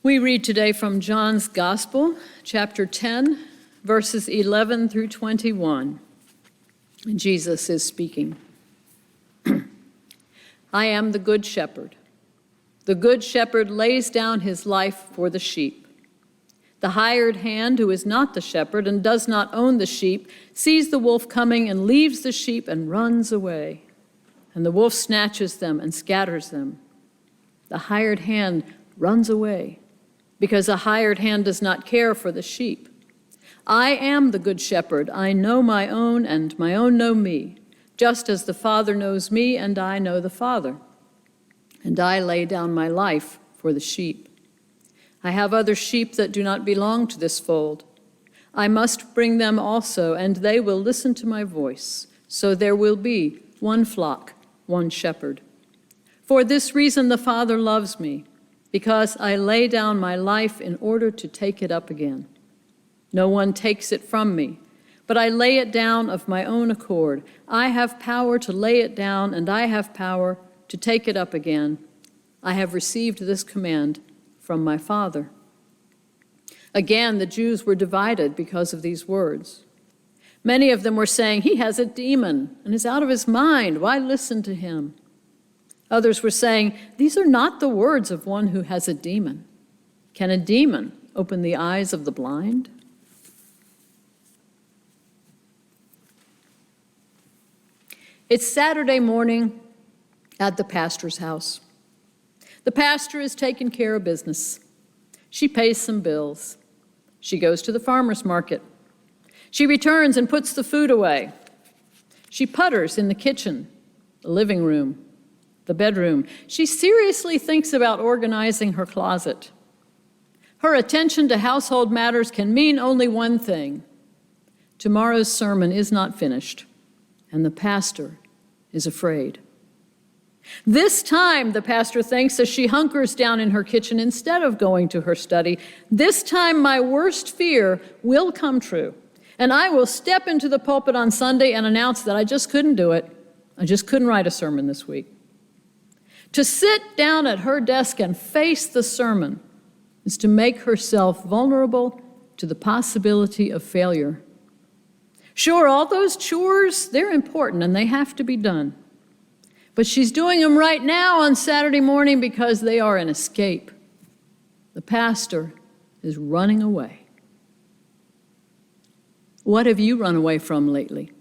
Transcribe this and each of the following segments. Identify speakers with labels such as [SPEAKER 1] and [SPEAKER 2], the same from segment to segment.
[SPEAKER 1] We read today from John's Gospel, chapter 10, verses 11 through 21. Jesus is speaking. I am the good shepherd. The good shepherd lays down his life for the sheep. The hired hand, who is not the shepherd and does not own the sheep, sees the wolf coming and leaves the sheep and runs away. And the wolf snatches them and scatters them. The hired hand runs away, because a hired hand does not care for the sheep. I am the good shepherd. I know my own, and my own know me, just as the Father knows me, and I know the Father. And I lay down my life for the sheep. I have other sheep that do not belong to this fold. I must bring them also, and they will listen to my voice. So there will be one flock, one shepherd. For this reason the Father loves me, because I lay down my life in order to take it up again. No one takes it from me, but I lay it down of my own accord. I have power to lay it down, and I have power to take it up again. I have received this command from my Father. Again, the Jews were divided because of these words. Many of them were saying, "He has a demon and is out of his mind. Why listen to him?" Others were saying, "These are not the words of one who has a demon. Can a demon open the eyes of the blind?" It's Saturday morning at the pastor's house. The pastor is taking care of business. She pays some bills. She goes to the farmer's market. She returns and puts the food away. She putters in the kitchen, the living room, the bedroom. She seriously thinks about organizing her closet. Her attention to household matters can mean only one thing. Tomorrow's sermon is not finished, and the pastor is afraid. This time, the pastor thinks, as she hunkers down in her kitchen instead of going to her study, this time my worst fear will come true, and I will step into the pulpit on Sunday and announce that I just couldn't do it. I just couldn't write a sermon this week. To sit down at her desk and face the sermon is to make herself vulnerable to the possibility of failure. Sure, all those chores, they're important and they have to be done. But she's doing them right now on Saturday morning because they are an escape. The pastor is running away. What have you run away from lately?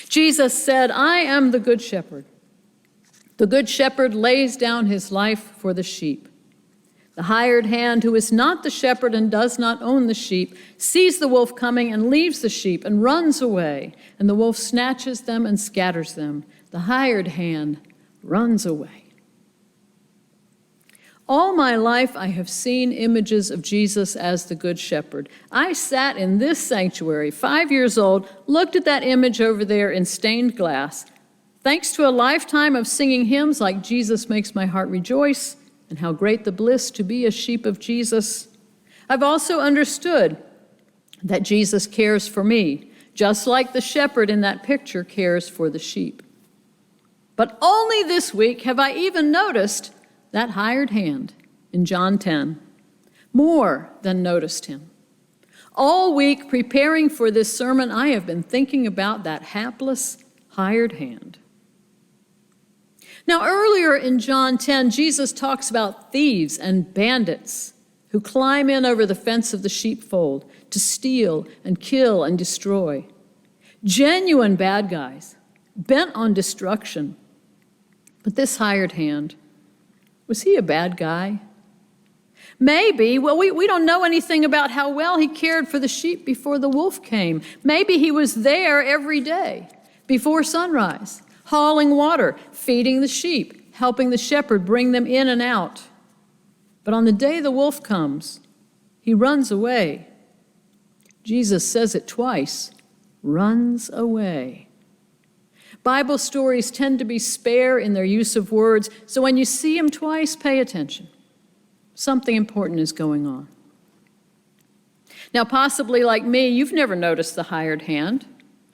[SPEAKER 1] Jesus said, I am the good shepherd. The good shepherd lays down his life for the sheep. The hired hand, who is not the shepherd and does not own the sheep, sees the wolf coming and leaves the sheep and runs away, and the wolf snatches them and scatters them. The hired hand runs away. All my life I have seen images of Jesus as the Good Shepherd. I sat in this sanctuary, 5 years old, looked at that image over there in stained glass. Thanks to a lifetime of singing hymns like Jesus Makes My Heart Rejoice and How Great the Bliss to Be a Sheep of Jesus, I've also understood that Jesus cares for me, just like the shepherd in that picture cares for the sheep. But only this week have I even noticed that hired hand in John 10, more than noticed him. All week preparing for this sermon, I have been thinking about that hapless hired hand. Now, earlier in John 10, Jesus talks about thieves and bandits who climb in over the fence of the sheepfold to steal and kill and destroy. Genuine bad guys, bent on destruction. But this hired hand, was he a bad guy? Maybe. Well, we don't know anything about how well he cared for the sheep before the wolf came. Maybe he was there every day before sunrise, hauling water, feeding the sheep, helping the shepherd bring them in and out. But on the day the wolf comes, he runs away. Jesus says it twice, runs away. Bible stories tend to be spare in their use of words, so when you see them twice, pay attention. Something important is going on. Now, possibly like me, you've never noticed the hired hand,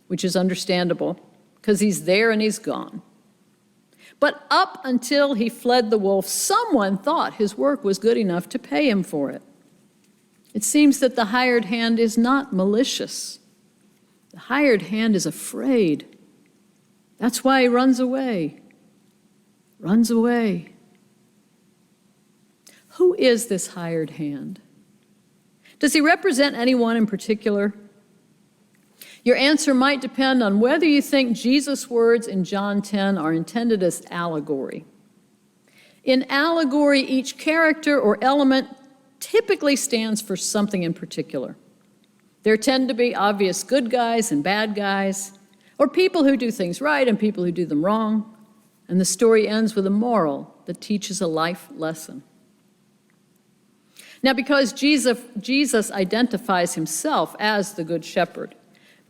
[SPEAKER 1] which is understandable, because he's there and he's gone. But up until he fled the wolf, someone thought his work was good enough to pay him for it. It seems that the hired hand is not malicious. The hired hand is afraid. That's why he runs away. Runs away. Who is this hired hand? Does he represent anyone in particular? Your answer might depend on whether you think Jesus' words in John 10 are intended as allegory. In allegory, each character or element typically stands for something in particular. There tend to be obvious good guys and bad guys, or people who do things right and people who do them wrong, and the story ends with a moral that teaches a life lesson. Now, because Jesus identifies himself as the Good Shepherd,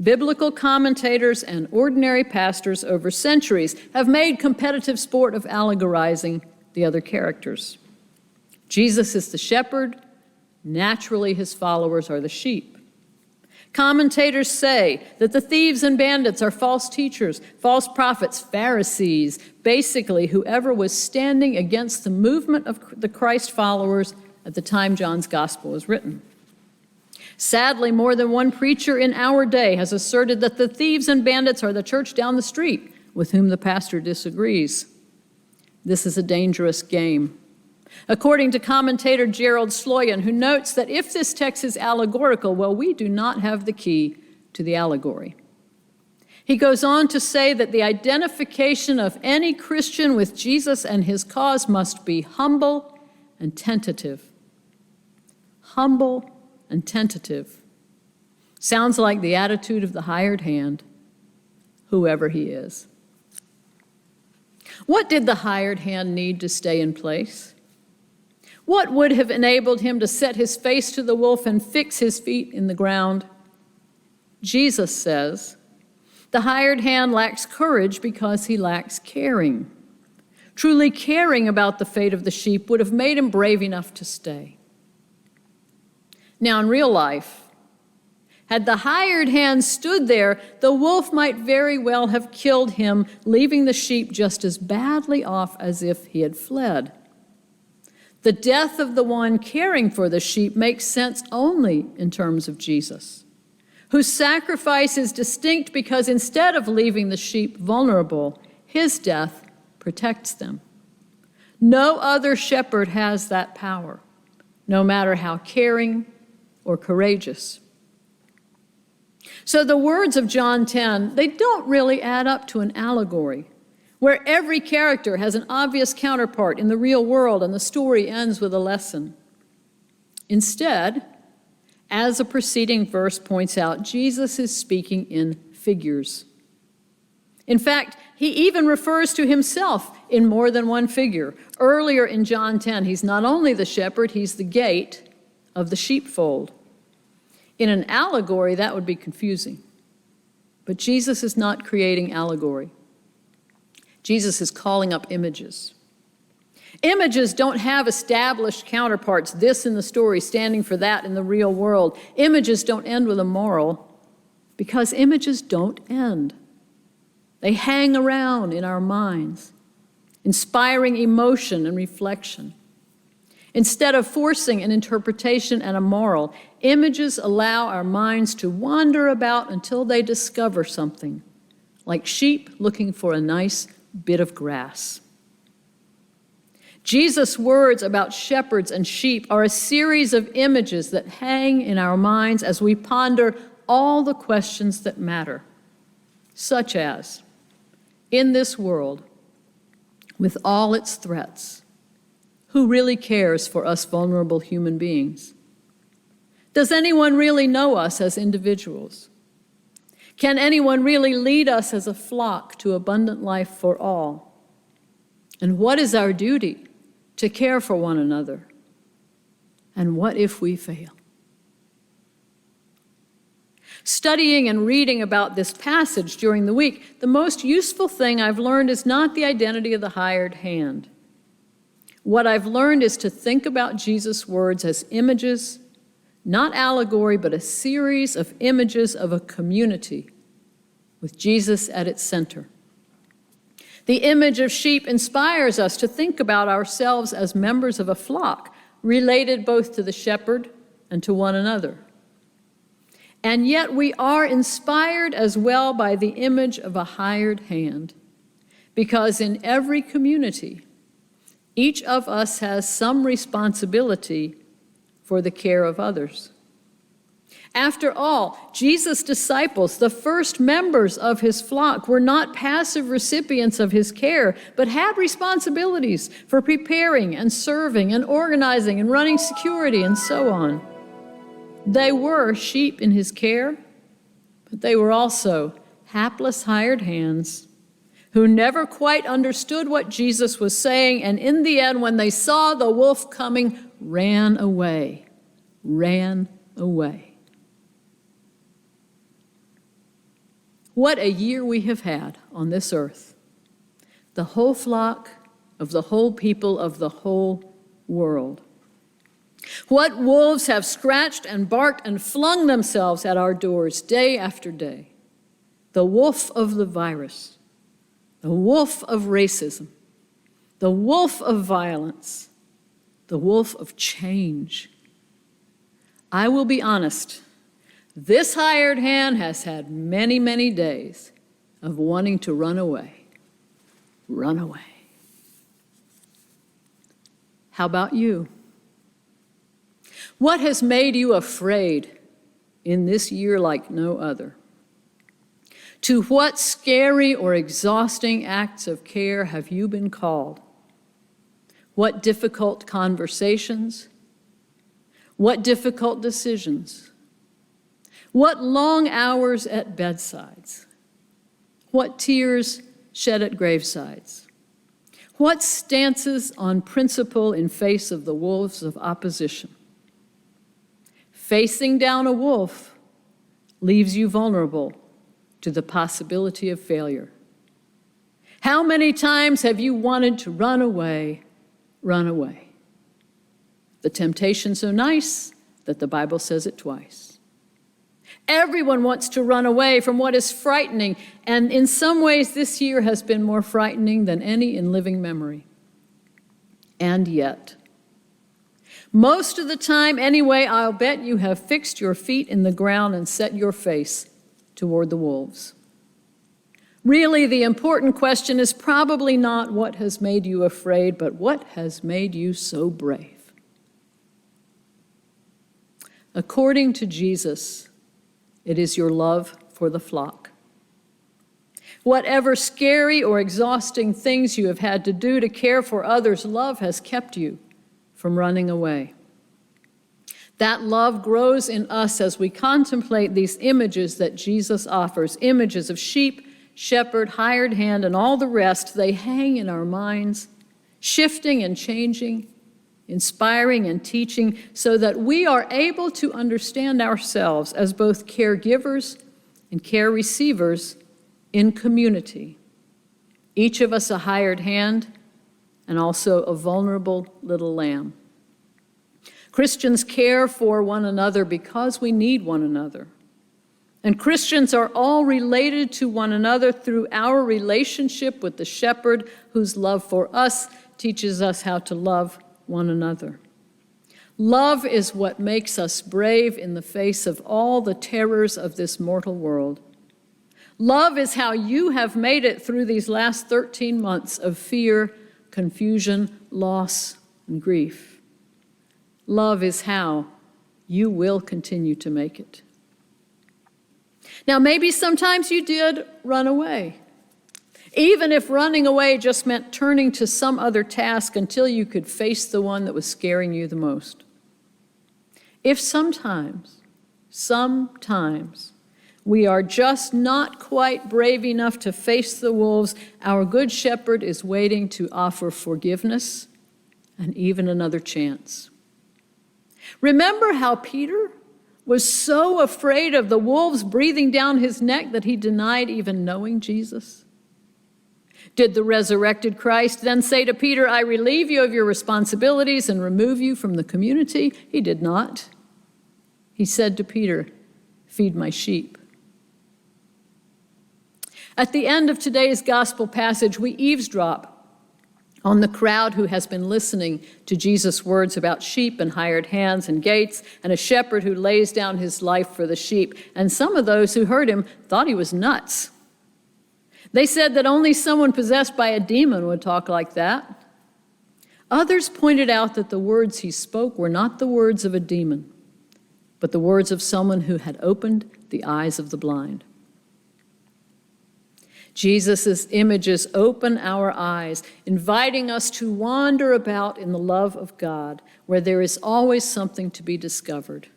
[SPEAKER 1] biblical commentators and ordinary pastors over centuries have made competitive sport of allegorizing the other characters. Jesus is the shepherd. Naturally, his followers are the sheep. Commentators say that the thieves and bandits are false teachers, false prophets, Pharisees, basically whoever was standing against the movement of the Christ followers at the time John's gospel was written. Sadly, more than one preacher in our day has asserted that the thieves and bandits are the church down the street with whom the pastor disagrees. This is a dangerous game. According to commentator Gerald Sloyan, who notes that if this text is allegorical, well, we do not have the key to the allegory. He goes on to say that the identification of any Christian with Jesus and his cause must be humble and tentative. Humble and tentative. Sounds like the attitude of the hired hand, whoever he is. What did the hired hand need to stay in place? What would have enabled him to set his face to the wolf and fix his feet in the ground? Jesus says, the hired hand lacks courage because he lacks caring. Truly caring about the fate of the sheep would have made him brave enough to stay. Now, in real life, had the hired hand stood there, the wolf might very well have killed him, leaving the sheep just as badly off as if he had fled. The death of the one caring for the sheep makes sense only in terms of Jesus, whose sacrifice is distinct because instead of leaving the sheep vulnerable, his death protects them. No other shepherd has that power, no matter how caring or courageous. So the words of John 10, they don't really add up to an allegory, where every character has an obvious counterpart in the real world and the story ends with a lesson. Instead, as a preceding verse points out, Jesus is speaking in figures. In fact, he even refers to himself in more than one figure. Earlier in John 10, he's not only the shepherd, he's the gate of the sheepfold. In an allegory, that would be confusing. But Jesus is not creating allegory. Jesus is calling up images. Images don't have established counterparts, this in the story standing for that in the real world. Images don't end with a moral because images don't end. They hang around in our minds, inspiring emotion and reflection. Instead of forcing an interpretation and a moral, images allow our minds to wander about until they discover something, like sheep looking for a nice bit of grass. Jesus' words about shepherds and sheep are a series of images that hang in our minds as we ponder all the questions that matter, such as, in this world, with all its threats, who really cares for us vulnerable human beings? Does anyone really know us as individuals? Can anyone really lead us as a flock to abundant life for all? And what is our duty to care for one another? And what if we fail? Studying and reading about this passage during the week, the most useful thing I've learned is not the identity of the hired hand. What I've learned is to think about Jesus' words as images, not allegory, but a series of images of a community with Jesus at its center. The image of sheep inspires us to think about ourselves as members of a flock, related both to the shepherd and to one another. And yet we are inspired as well by the image of a hired hand, because in every community, each of us has some responsibility for the care of others. After all, Jesus' disciples, the first members of his flock, were not passive recipients of his care, but had responsibilities for preparing and serving and organizing and running security and so on. They were sheep in his care, but they were also hapless hired hands who never quite understood what Jesus was saying, and in the end, when they saw the wolf coming, ran away. What a year we have had on this earth. The whole flock of the whole people of the whole world. What wolves have scratched and barked and flung themselves at our doors day after day. The wolf of the virus, the wolf of racism, the wolf of violence, the wolf of change. I will be honest, this hired hand has had many, many days of wanting to run away. How about you? What has made you afraid in this year like no other? To what scary or exhausting acts of care have you been called? What difficult conversations? What difficult decisions? What long hours at bedsides? What tears shed at gravesides? What stances on principle in face of the wolves of opposition? Facing down a wolf leaves you vulnerable to the possibility of failure. How many times have you wanted to run away? The temptation's so nice that the Bible says it twice. Everyone wants to run away from what is frightening, and in some ways this year has been more frightening than any in living memory. And yet, most of the time anyway, I'll bet you have fixed your feet in the ground and set your face toward the wolves. Really, the important question is probably not what has made you afraid, but what has made you so brave. According to Jesus, it is your love for the flock. Whatever scary or exhausting things you have had to do to care for others, love has kept you from running away. That love grows in us as we contemplate these images that Jesus offers, images of sheep, shepherd, hired hand, and all the rest. They hang in our minds, shifting and changing, inspiring and teaching, so that we are able to understand ourselves as both caregivers and care receivers in community. Each of us a hired hand and also a vulnerable little lamb. Christians care for one another because we need one another. And Christians are all related to one another through our relationship with the shepherd, whose love for us teaches us how to love one another. Love is what makes us brave in the face of all the terrors of this mortal world. Love is how you have made it through these last 13 months of fear, confusion, loss, and grief. Love is how you will continue to make it. Now, maybe sometimes you did run away, even if running away just meant turning to some other task until you could face the one that was scaring you the most. If sometimes we are just not quite brave enough to face the wolves, our good shepherd is waiting to offer forgiveness and even another chance. Remember how Peter was so afraid of the wolves breathing down his neck that he denied even knowing Jesus? Did the resurrected Christ then say to Peter, I relieve you of your responsibilities and remove you from the community? He did not. He said to Peter, feed my sheep. At the end of today's gospel passage, we eavesdrop on the crowd who has been listening to Jesus' words about sheep and hired hands and gates and a shepherd who lays down his life for the sheep. And some of those who heard him thought he was nuts. They said that only someone possessed by a demon would talk like that. Others pointed out that the words he spoke were not the words of a demon, but the words of someone who had opened the eyes of the blind. Jesus' images open our eyes, inviting us to wander about in the love of God, where there is always something to be discovered,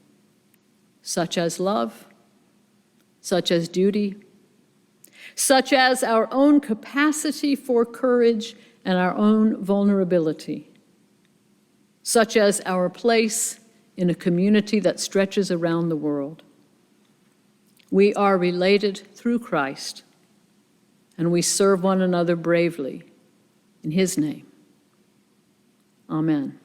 [SPEAKER 1] such as love, such as duty, such as our own capacity for courage and our own vulnerability, such as our place in a community that stretches around the world. We are related through Christ, and we serve one another bravely in his name. Amen.